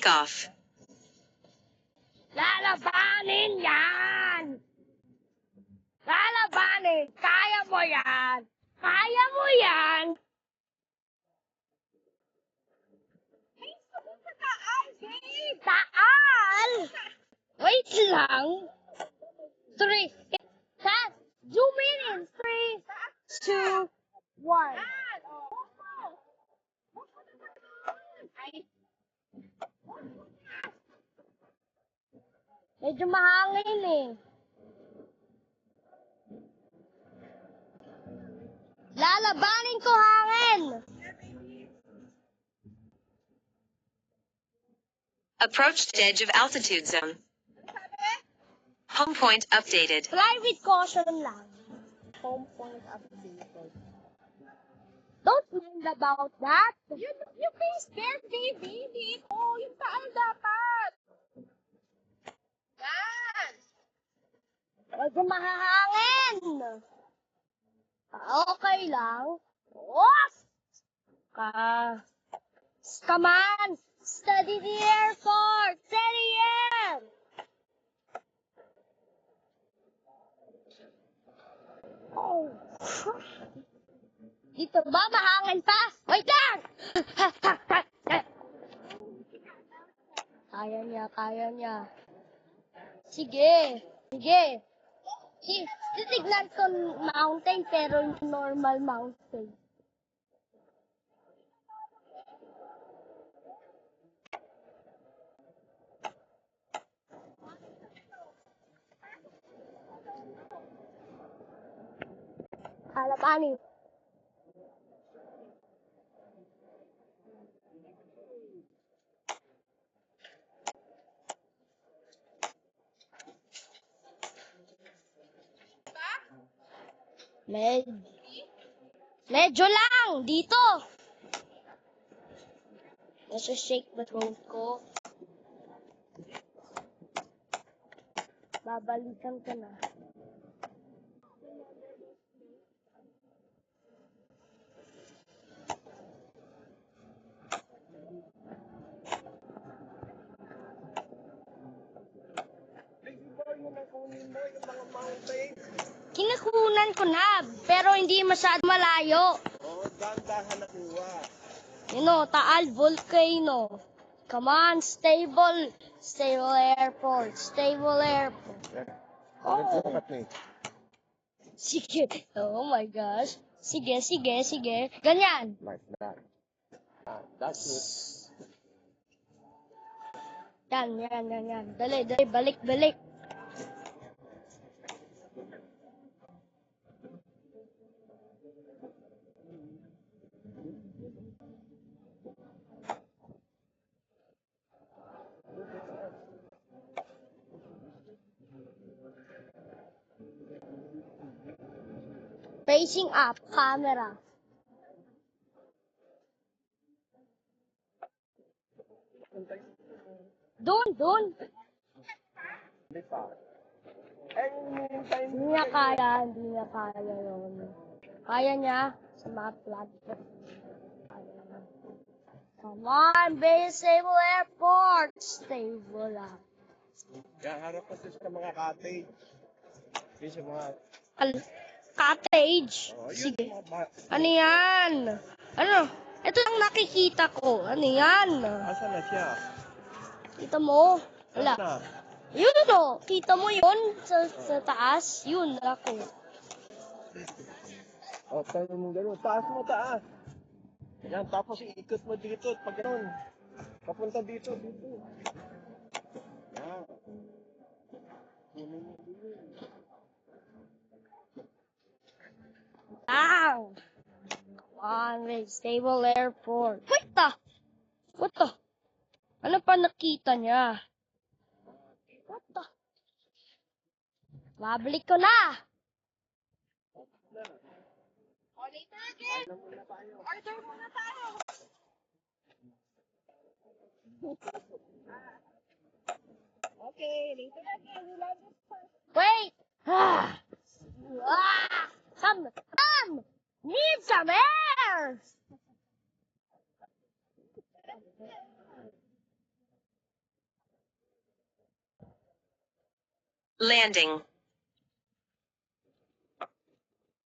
takeoff. Lalabanin yan! Lalabanin! Kaya mo yan! Kaya mo yan! Taal! Wait lang! 3, zoom in 3, 2, 1. Medyo mahangin eh. Lalabanin ko hangin! Approached edge of altitude zone. Home point updated. Fly with caution lang. Home point updated. Don't mind about that. You face there, baby. Oh, yung taal dapat. Yan. Medyo mahahangin. Okay lang. Oh! Come on. Steady the airport. Steady air. Oh. Dito ba? Mahangin pa? Wait lang! Kaya niya, kaya niya. Sige, sige. Titignan ko mountain pero normal mountain. Halapanin. Medyo lang, dito. Nasa shake the road ko. Babalikan ko na. Kinakunan ko na, pero hindi masyado malayo. Oo, dahan-dahan nakuha. Taal volcano. Come on, stable airport, stable airport. Oh. Sige, oh my gosh. Sige. Ganyan. Like that. That's it. Yan. Dali, balik. Facing up, camera. Doon. Hindi pa. Hindi niya kaya yun. Kaya niya sa mga flag. Come on, base stable airport. Stable up. Yan, harap kasi sa mga cottage. Yung sa mga... Cottage. Oh, yun, Sige. mga Ano yan? Ano? Ito lang nakikita ko. Ano yan? Asa na siya? Kita mo? Wala. Asa na? Yun o. Kita mo yun sa taas? Yun ako. O, tanong mo gano'n. Taas mo, taas. Yan, tapos iikot mo dito. Pag gano'n. Papunta dito. Yan. Kunin mo dito. Ow! Come on, wait. Stable airport. What the? Ano pa nakita niya? What the? Babalik ko na! Later again! Order muna tayo! Okay, later again. We love this first. Wait! Come! Need some air! Landing.